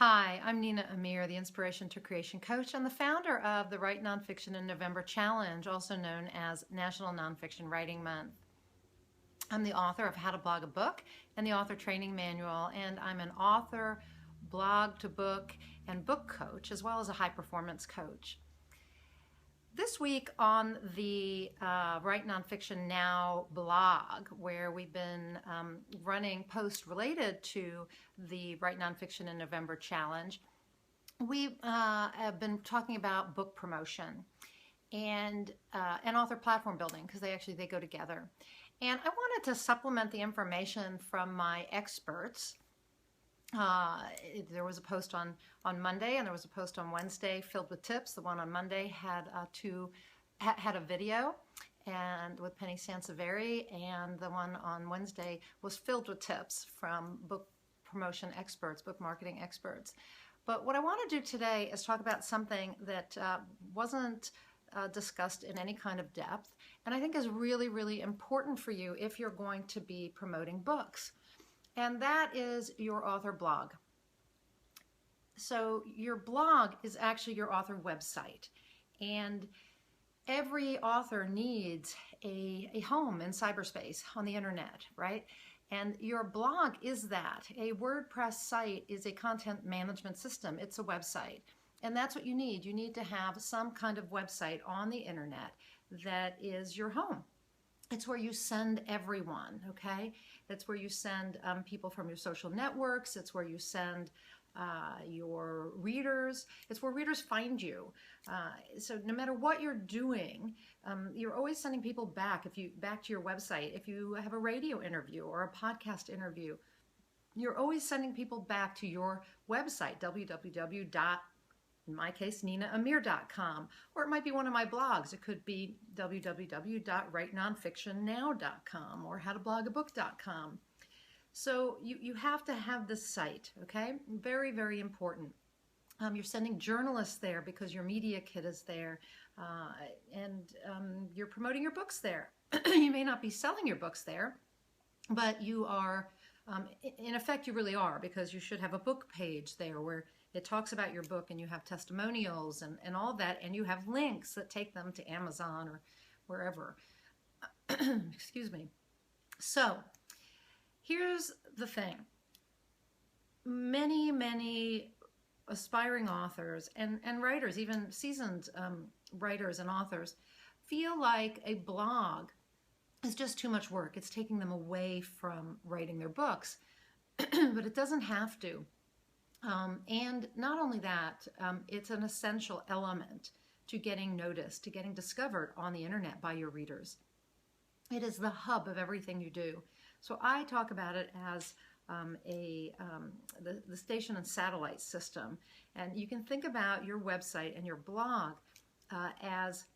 Hi, I'm Nina Amir, the Inspiration to Creation Coach and the founder of the Write Nonfiction in November Challenge, also known as National Nonfiction Writing Month. I'm the author of How to Blog a Book and the Author Training Manual, and I'm an author, blog to book, and book coach, as well as a high performance coach. This week on the Write Nonfiction Now blog, where we've been running posts related to the Write Nonfiction in November Challenge, we have been talking about book promotion and author platform building, because they go together. And I wanted to supplement the information from my experts. There was a post on Monday and there was a post on Wednesday filled with tips. The one on Monday had a video and with Penny Sanseveri, and the one on Wednesday was filled with tips from book promotion experts, book marketing experts. But what I want to do today is talk about something that wasn't discussed in any kind of depth, and I think is really, really important for you if you're going to be promoting books. And that is your author blog. So your blog is actually your author website. And every author needs a home in cyberspace on the internet, right? And your blog is that. A WordPress site is a content management system. It's a website. And that's what you need. You need to have some kind of website on the internet that is your home. It's where you send everyone, okay? That's where you send people from your social networks. It's where you send your readers. It's where readers find you. So no matter what you're doing, you're always sending people back to your website. If you have a radio interview or a podcast interview, you're always sending people back to your website, in my case, ninaamir.com, or it might be one of my blogs. It could be www.writenonfictionnow.com or howtoblogAbook.com. So you have to have this site, okay? Very, very important. You're sending journalists there because your media kit is there, and you're promoting your books there. You may not be selling your books there, but you are, in effect, you really are, because you should have a book page there where it talks about your book, and you have testimonials and all that, and you have links that take them to Amazon or wherever. Excuse me. So here's the thing. Many, many aspiring authors and writers, even seasoned writers and authors, feel like a blog is just too much work. It's taking them away from writing their books, but it doesn't have to. And not only that, it's an essential element to getting noticed, to getting discovered on the internet by your readers. It is the hub of everything you do. So I talk about it as the station and satellite system. And you can think about your website and your blog as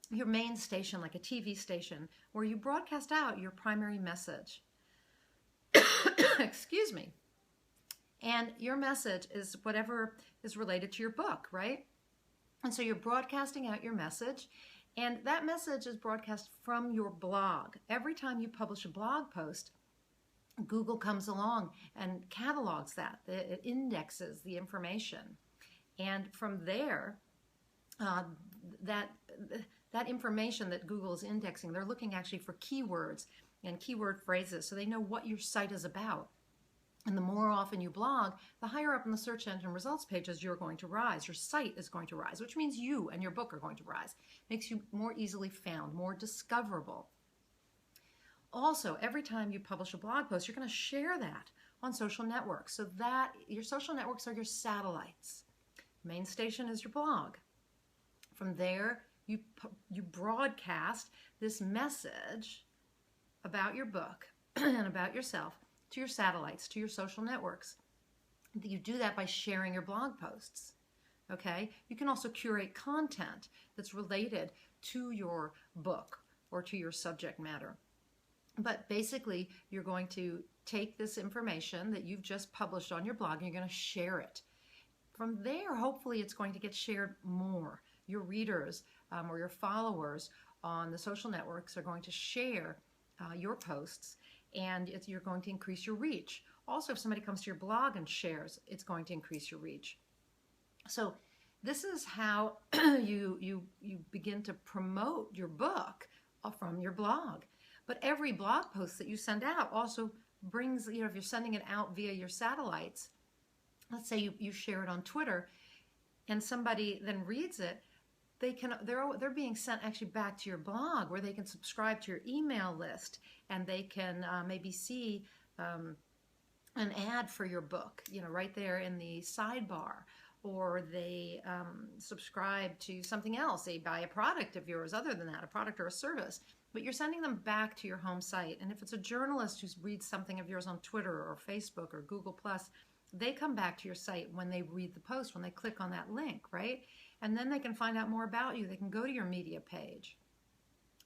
your main station, like a TV station, where you broadcast out your primary message. Excuse me. And your message is whatever is related to your book, right? And so you're broadcasting out your message, and that message is broadcast from your blog. Every time you publish a blog post, Google comes along and catalogs that. It indexes the information. And from there, that information that Google is indexing, they're looking actually for keywords and keyword phrases, so they know what your site is about. And the more often you blog, the higher up in the search engine results pages you're going to rise. Your site is going to rise, which means you and your book are going to rise. Makes you more easily found, more discoverable. Also, every time you publish a blog post, you're going to share that on social networks. So that your social networks are your satellites. Main station is your blog. From there, you broadcast this message about your book and about yourself to your satellites, to your social networks. You do that by sharing your blog posts, okay? You can also curate content that's related to your book or to your subject matter. But basically, you're going to take this information that you've just published on your blog and you're going to share it. From there, hopefully, it's going to get shared more. Your readers or your followers on the social networks are going to share your posts, and you're going to increase your reach. Also, if somebody comes to your blog and shares, it's going to increase your reach. So this is how you begin to promote your book from your blog. But every blog post that you send out also brings, if you're sending it out via your satellites, let's say you share it on Twitter and somebody then reads it, they're being sent actually back to your blog where they can subscribe to your email list, and they can maybe see an ad for your book, right there in the sidebar, or they subscribe to something else. They buy a product of yours other than that, a product or a service, but you're sending them back to your home site. And if it's a journalist who reads something of yours on Twitter or Facebook or Google+, they come back to your site when they read the post, when they click on that link, right? And then they can find out more about you. They can go to your media page.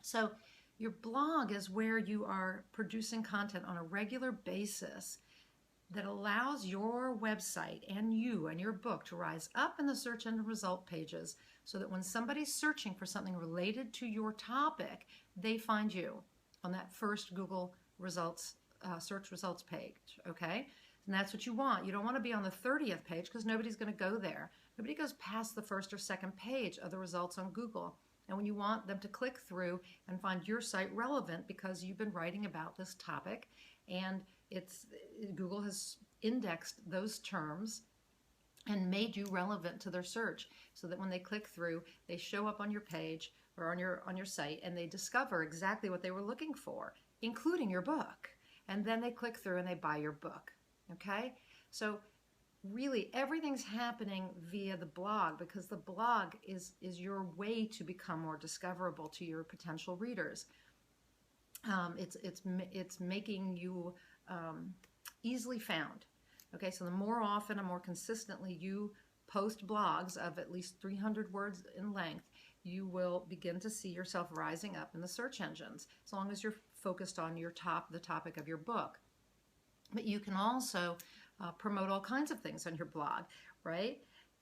So your blog is where you are producing content on a regular basis that allows your website and you and your book to rise up in the search engine result pages, so that when somebody's searching for something related to your topic, they find you on that first Google results, search results page, okay? And that's what you want. You don't want to be on the 30th page, because nobody's going to go there. Nobody goes past the first or second page of the results on Google. And when you want them to click through and find your site relevant because you've been writing about this topic, and Google has indexed those terms and made you relevant to their search, so that when they click through, they show up on your page or on your site, and they discover exactly what they were looking for, including your book. And then they click through and they buy your book. Okay? So really everything's happening via the blog, because the blog is your way to become more discoverable to your potential readers. It's making you easily found. Okay, so the more often and more consistently you post blogs of at least 300 words in length, you will begin to see yourself rising up in the search engines, as long as you're focused on the topic of your book. But you can also promote all kinds of things on your blog, right?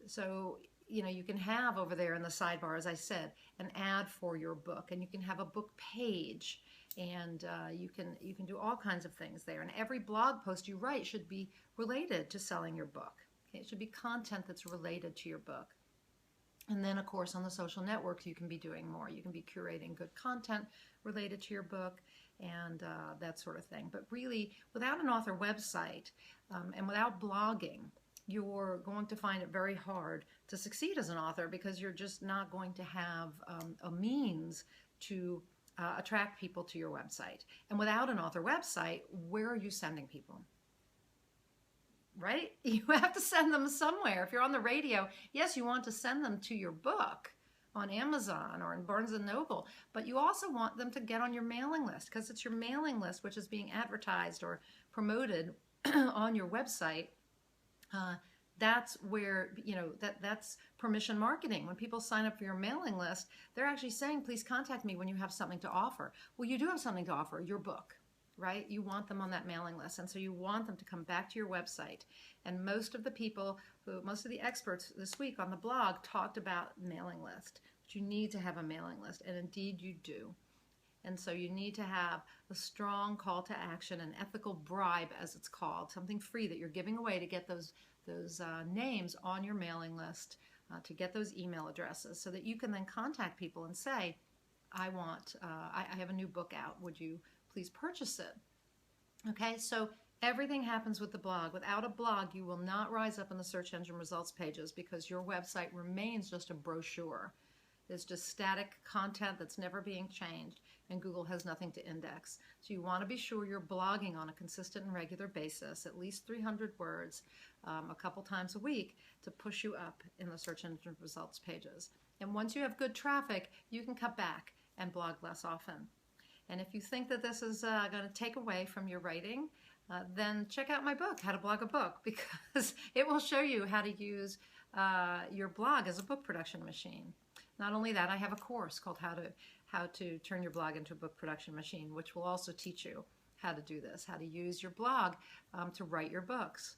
So, you can have over there in the sidebar, as I said, an ad for your book, and you can have a book page, and you can do all kinds of things there. And every blog post you write should be related to selling your book. Okay? It should be content that's related to your book. And then, of course, on the social networks, you can be doing more. You can be curating good content related to your book, and that sort of thing. But really, without an author website and without blogging, you're going to find it very hard to succeed as an author, because you're just not going to have a means to attract people to your website. And without an author website, where are you sending people? Right? You have to send them somewhere. If you're on the radio, yes, you want to send them to your book on Amazon or in Barnes & Noble, but you also want them to get on your mailing list, because it's your mailing list which is being advertised or promoted on your website. That's where, that's permission marketing. When people sign up for your mailing list, they're actually saying, please contact me when you have something to offer. Well, you do have something to offer, your book, right? You want them on that mailing list. And so you want them to come back to your website. And most of the experts this week on the blog talked about mailing list. But you need to have a mailing list. And indeed you do. And so you need to have a strong call to action, an ethical bribe, as it's called, something free that you're giving away to get those names on your mailing list, to get those email addresses, so that you can then contact people and say, I have a new book out. Would you please purchase it? Okay, so everything happens with the blog. Without a blog, you will not rise up in the search engine results pages, because your website remains just a brochure. It's just static content that's never being changed, and Google has nothing to index. So you want to be sure you're blogging on a consistent and regular basis, at least 300 words, a couple times a week, to push you up in the search engine results pages. And once you have good traffic, you can cut back and blog less often. And if you think that this is going to take away from your writing, then check out my book, How to Blog a Book, because it will show you how to use your blog as a book production machine. Not only that, I have a course called How to Turn Your Blog into a Book Production Machine, which will also teach you how to do this, how to use your blog to write your books.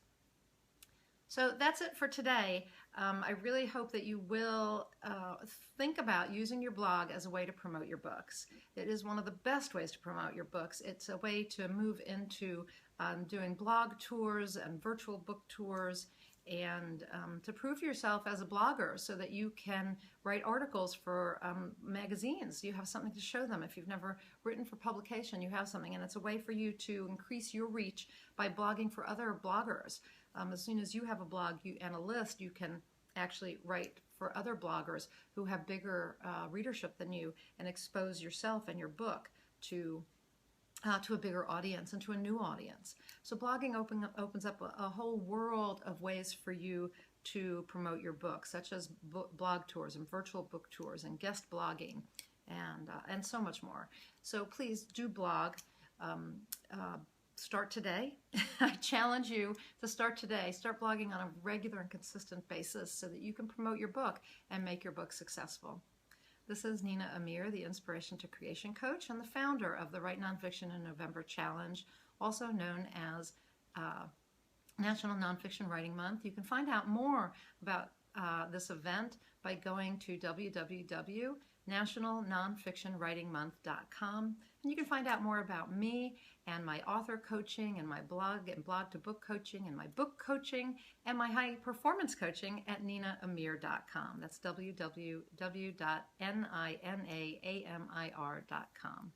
So that's it for today. I really hope that you will think about using your blog as a way to promote your books. It is one of the best ways to promote your books. It's a way to move into doing blog tours and virtual book tours, and to prove yourself as a blogger so that you can write articles for magazines. You have something to show them. If you've never written for publication, you have something, and it's a way for you to increase your reach by blogging for other bloggers. As soon as you have a blog and a list, you can actually write for other bloggers who have bigger readership than you and expose yourself and your book to a bigger audience and to a new audience. So blogging opens up a whole world of ways for you to promote your book, such as blog tours and virtual book tours and guest blogging and so much more. So please do blog. Start today. I challenge you to start today. Start blogging on a regular and consistent basis so that you can promote your book and make your book successful. This is Nina Amir, the Inspiration to Creation Coach and the founder of the Write Nonfiction in November Challenge, also known as National Nonfiction Writing Month. You can find out more about this event by going to www.nationalnonfictionwritingmonth.com, and you can find out more about me and my author coaching and my blog and blog to book coaching and my book coaching and my high performance coaching at ninaamir.com. That's www.ninaamir.com.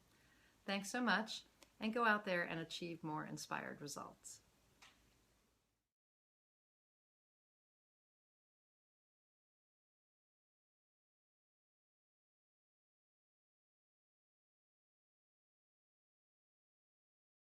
Thanks so much, and go out there and achieve more inspired results.